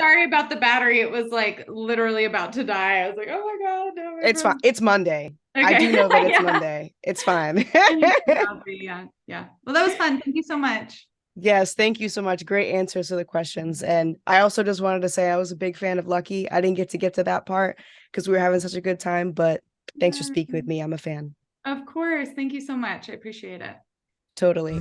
sorry about the battery. It was like literally about to die. I was like, oh my God, no, my It's fine. phone. It's Monday. I Okay. do know that it's Yeah. Monday. It's fine. Yeah. Yeah. Well, that was fun. Thank you so much. Yes, thank you so much. Great answers to the questions. And I also just wanted to say I was a big fan of Lucky. I didn't get to that part because we were having such a good time, but thanks for Yeah, speaking with me. I'm a fan. of course. Thank you so much. I appreciate it. Totally.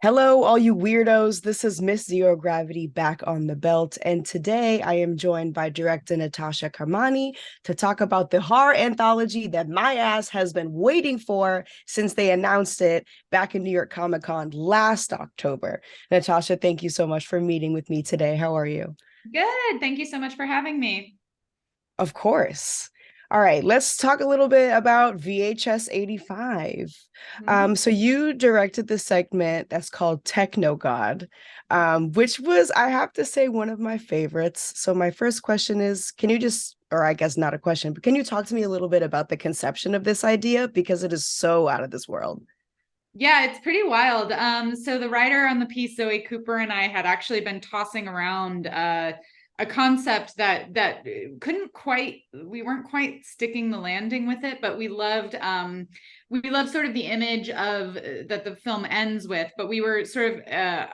Hello, all you weirdos. This is Miss Zero Gravity back on the belt. And today I am joined by director Natasha Kermani to talk about the horror anthology that my ass has been waiting for since they announced it back in New York Comic Con last October. Natasha, thank you so much for meeting with me today. How are you? Good. Thank you so much for having me. Of course. All right, let's talk a little bit about VHS 85. Mhm. So you directed this segment that's called Techno-God, which was, I have to say, one of my favorites. So my first question is, can you just, or I guess not a question, but can you talk to me a little bit about the conception of this idea? Because it is so out of this world. Yeah, it's pretty wild. So the writer on the piece, Zoe Cooper, and I had actually been tossing around a concept that couldn't quite, we weren't quite sticking the landing with it, but we loved sort of the image of that the film ends with, but we were sort of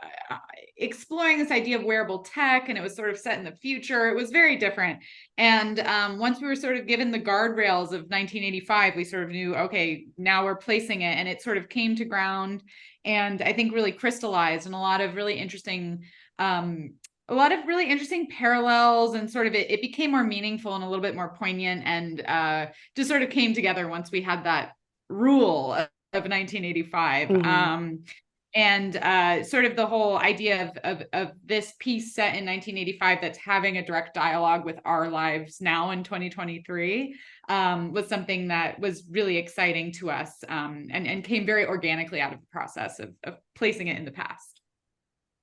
exploring this idea of wearable tech, and it was sort of set in the future. It was very different. And once we were sort of given the guardrails of 1985, we sort of knew, okay, now we're placing it. And it sort of came to ground and I think really crystallized, and a lot of really interesting parallels, and sort of it became more meaningful and a little bit more poignant, and just sort of came together once we had that rule of 1985. Mhm. And sort of the whole idea of this piece set in 1985 that's having a direct dialogue with our lives now in 2023 was something that was really exciting to us, and came very organically out of the process of placing it in the past.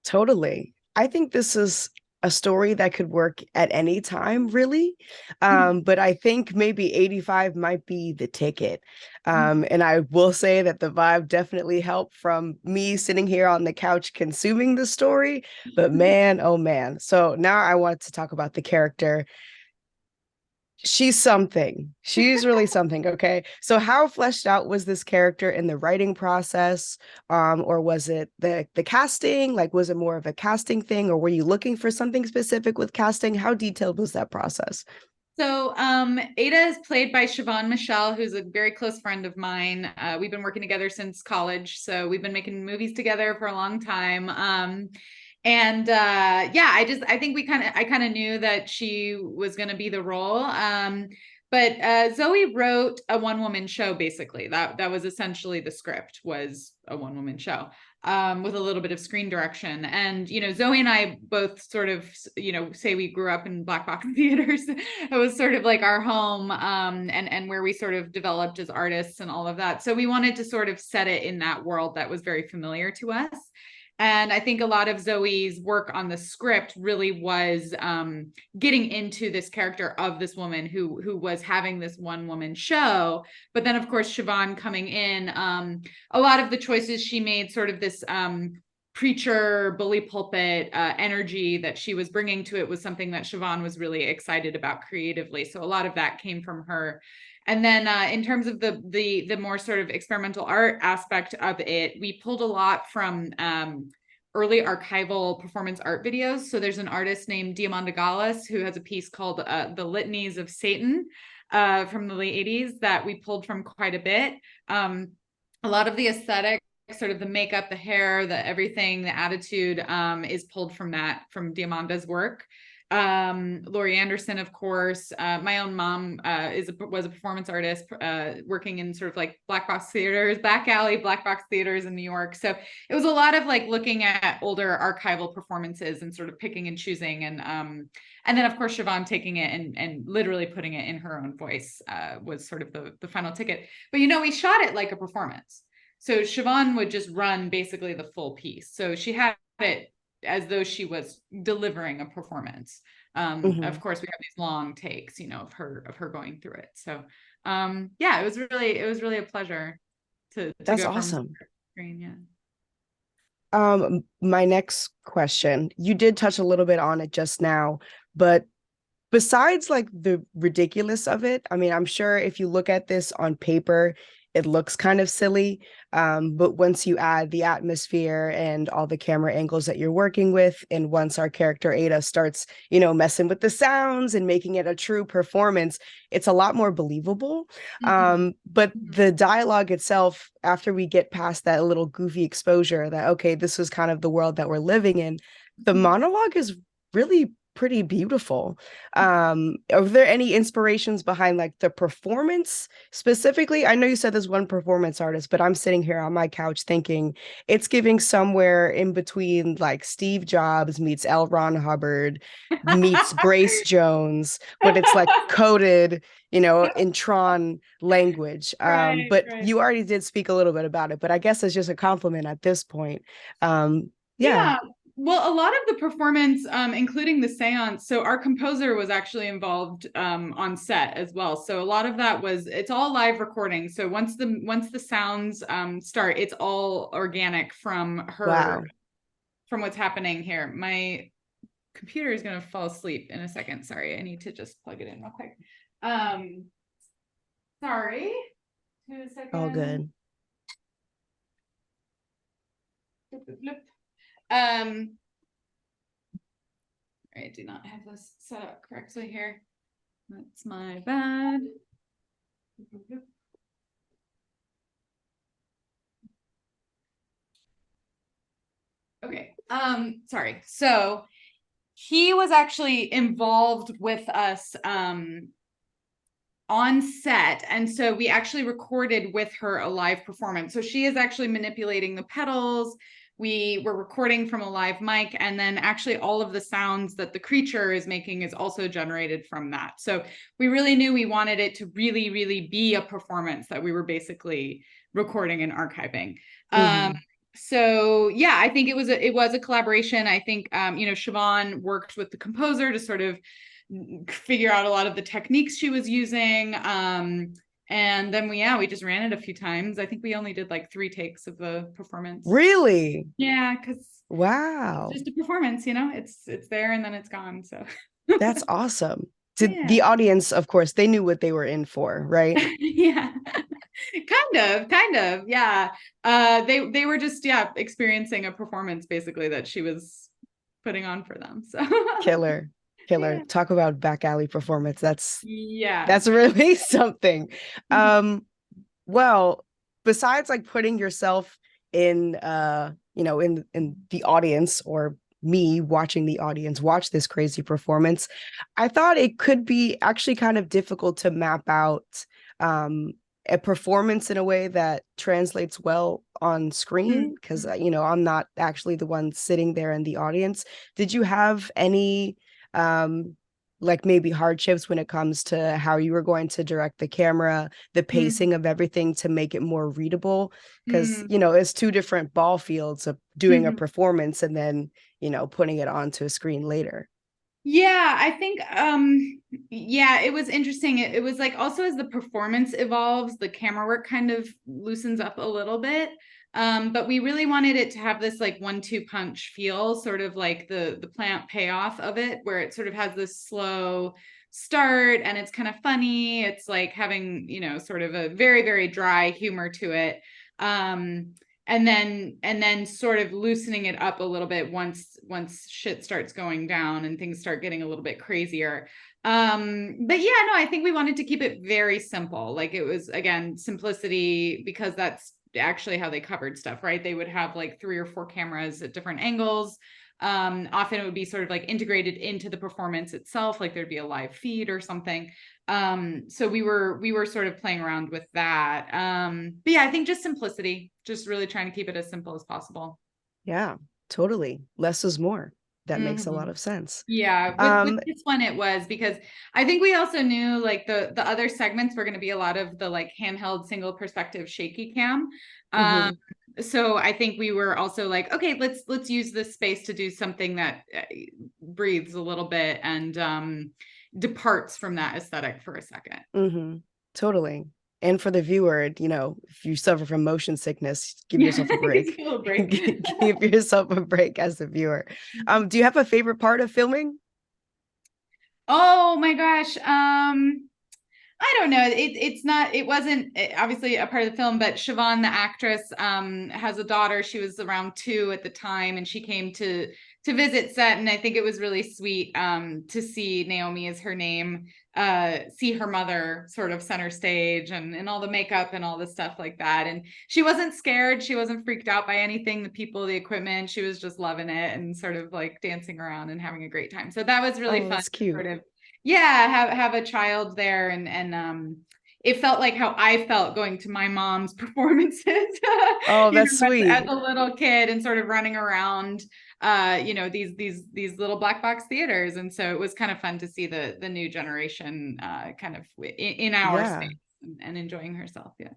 Totally. I think this is a story that could work at any time, really. But I think maybe 85 might be the ticket. And I will say that the vibe definitely helped from me sitting here on the couch consuming the story. But man, oh man. So now I want to talk about the character. She's something. She's really something. Okay. So how fleshed out was this character in the writing process? Or was it the casting? Like, was it more of a casting thing, or were you looking for something specific with casting? How detailed was that process? So Ada is played by Siobhan Michelle, who's a very close friend of mine. We've been working together since college, so we've been making movies together for a long time. And yeah, I think I kind of knew that she was going to be the role. But Zoe wrote a one-woman show, basically. That was essentially the script, was a one-woman show, with a little bit of screen direction. And, Zoe and I both sort of, say we grew up in black box theaters. It was sort of like our home, and where we sort of developed as artists and all of that. So we wanted to sort of set it in that world that was very familiar to us. And I think a lot of Zoe's work on the script really was getting into this character of this woman who was having this one woman show. But then, of course, Siobhan coming in, a lot of the choices she made, sort of this preacher bully pulpit energy that she was bringing to it, was something that Siobhan was really excited about creatively. So a lot of that came from her. And then in terms of the more sort of experimental art aspect of it, we pulled a lot from early archival performance art videos. So there's an artist named Diamanda Gallis who has a piece called The Litanies of Satan from the late 80s that we pulled from quite a bit. A lot of the aesthetic, sort of the makeup, the hair, the everything, the attitude is pulled from from Diamanda's work. Laurie Anderson, of course. My own mom was a performance artist, working in sort of like black box theaters, back alley black box theaters in New York. So it was a lot of like looking at older archival performances and sort of picking and choosing. And then of course Siobhan taking it and literally putting it in her own voice was sort of the final ticket. But we shot it like a performance. So Siobhan would just run basically the full piece. So she had it as though she was delivering a performance. Of course, we have these long takes, of her going through it. So, yeah, it was really a pleasure to That's go from awesome. screen. Yeah. My next question, you did touch a little bit on it just now, but besides like the ridiculous of it, I mean, I'm sure if you look at this on paper, it looks kind of silly. But once you add the atmosphere and all the camera angles that you're working with, and once our character Ada starts, messing with the sounds and making it a true performance, it's a lot more believable. But the dialogue itself, after we get past that little goofy exposure that, okay, this is kind of the world that we're living in, the monologue is really pretty beautiful. Are there any inspirations behind like the performance specifically? I know you said there's one performance artist, but I'm sitting here on my couch thinking it's giving somewhere in between like Steve Jobs meets L. Ron Hubbard meets Grace Jones, but it's like coded, in Tron language. Right, But right. you already did speak a little bit about it, but I guess it's just a compliment at this point. Yeah. Yeah. Well, a lot of the performance, including the seance, so our composer was actually involved on set as well. So a lot of that it's all live recording. So once the sounds start, it's all organic from Wow. what's happening here. My computer is going to fall asleep in a second. Sorry, I need to just plug it in real quick. Sorry, 2 seconds. All good. I do not have this set up correctly here. That's my bad. Okay. Sorry. So he was actually involved with us on set, and so we actually recorded with her a live performance. So she is actually manipulating the pedals. We were recording from a live mic, and then actually all of the sounds that the creature is making is also generated from that. So we really knew we wanted it to really, really be a performance that we were basically recording and archiving. So yeah, I think it was a collaboration. I think Siobhan worked with the composer to sort of figure out a lot of the techniques she was using. And then we just ran it a few times. I think we only did like 3 takes of the performance. Really? Yeah, because Wow. it's just a performance, it's there and then it's gone. So That's awesome. Did yeah. the audience, of course, they knew what they were in for, right? Yeah. Kind of. Yeah. They were just experiencing a performance basically that she was putting on for them. So Killer. Killer. yeah. Talk about back alley performance. That's Yeah. that's really something. Well, besides like putting yourself in in the audience, or me watching the audience watch this crazy performance, I thought it could be actually kind of difficult to map out a performance in a way that translates well on screen, because I'm not actually the one sitting there in the audience. Did you have any like maybe hardships when it comes to how you were going to direct the camera, the pacing of everything to make it more readable? Because it's 2 different ball fields of doing a performance and then putting it onto a screen later. Yeah, I think it was interesting. It was like also as the performance evolves, the camera work kind of loosens up a little bit. But we really wanted it to have this like 1-2 punch feel, sort of like the plant payoff of it, where it sort of has this slow start and it's kind of funny. It's like having, sort of a very, very dry humor to it. And then sort of loosening it up a little bit once shit starts going down and things start getting a little bit crazier. But yeah, no, I think we wanted to keep it very simple. Like it was, again, simplicity, because that's actually how they covered stuff, right? They would have like 3 or 4 cameras at different angles. Often it would be sort of like integrated into the performance itself, like there'd be a live feed or something. So we were sort of playing around with that. But yeah, I think just simplicity, just really trying to keep it as simple as possible. Yeah, totally. Less is more. That makes a lot Mhm. of sense. Yeah, with this one it was because I think we also knew like the other segments were going to be a lot of the like handheld single perspective shaky cam. Um, Mhm. so I think we were also like, okay, let's use this space to do something that breathes a little bit and departs from that aesthetic for a second. Totally. And for the viewer, if you suffer from motion sickness, give Yeah, yourself a it gives break. you a little break. Give yourself a break as a viewer. Do you have a favorite part of filming? Oh my gosh. I don't know. It wasn't obviously a part of the film, but Siobhan, the actress, has a daughter. She was around 2 at the time, and she came to visit set, and I think it was really sweet to see Naomi is her name, see her mother sort of center stage and all the makeup and all the stuff like that. And she wasn't scared, she wasn't freaked out by anything, the people, the equipment. She was just loving it and sort of like dancing around and having a great time. So that was really Oh, fun that's to cute. sort of yeah have a child there and it felt like how I felt going to my mom's performances Oh, you that's know as sweet. a little kid and sort of running around these little black box theaters, and so it was kind of fun to see the new generation kind of in our space Yeah. and enjoying herself. Yeah.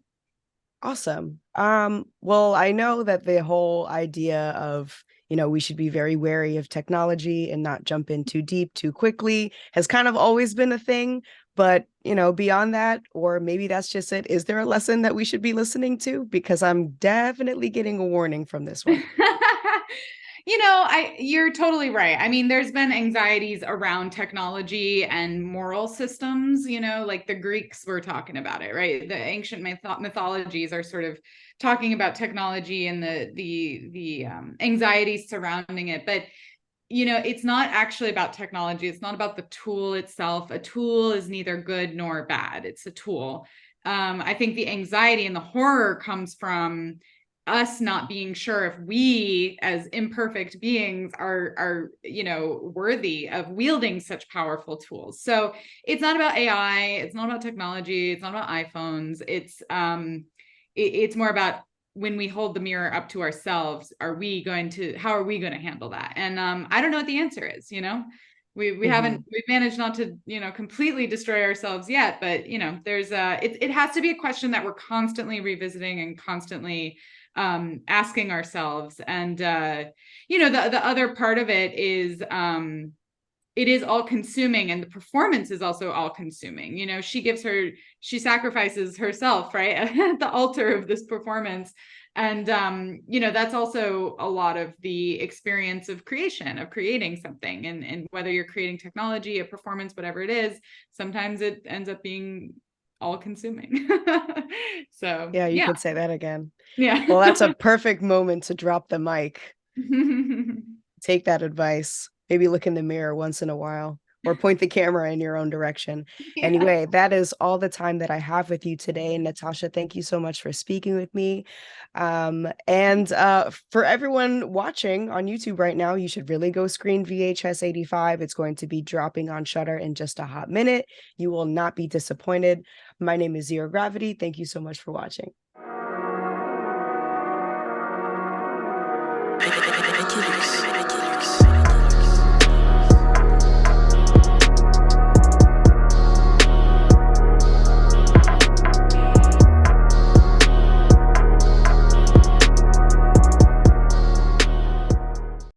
Awesome. Well, I know that the whole idea of, we should be very wary of technology and not jump in too deep too quickly has kind of always been a thing. But, beyond that, or maybe that's just it, is there a lesson that we should be listening to? Because I'm definitely getting a warning from this one. You're totally right. I mean, there's been anxieties around technology and moral systems, like the Greeks were talking about it, right? The ancient mythologies are sort of talking about technology and the anxieties surrounding it. But it's not actually about technology. It's not about the tool itself. A tool is neither good nor bad. It's a tool. I think the anxiety and the horror comes from us not being sure if we as imperfect beings are worthy of wielding such powerful tools. So it's not about AI, it's not about technology, it's not about iPhones. It's more about when we hold the mirror up to ourselves, how are we going to handle that? And I don't know what the answer is. Mhm. We've managed not to completely destroy ourselves yet, but there's it has to be a question that we're constantly revisiting and constantly asking ourselves. And the other part of it is it is all consuming, and the performance is also all consuming. She sacrifices herself, right, at the altar of this performance. And that's also a lot of the experience of creation, of creating something. And whether you're creating technology, a performance, whatever it is, sometimes it ends up being all consuming. So Yeah, you yeah. could say that again. Yeah. Well, that's a perfect moment to drop the mic. Take that advice. Maybe look in the mirror once in a while or point the camera in your own direction. Yeah. Anyway, that is all the time that I have with you today. Natasha, thank you so much for speaking with me. And for everyone watching on YouTube right now, you should really go screen VHS 85. It's going to be dropping on Shudder in just a hot minute. You will not be disappointed. My name is Zero Gravity. Thank you so much for watching.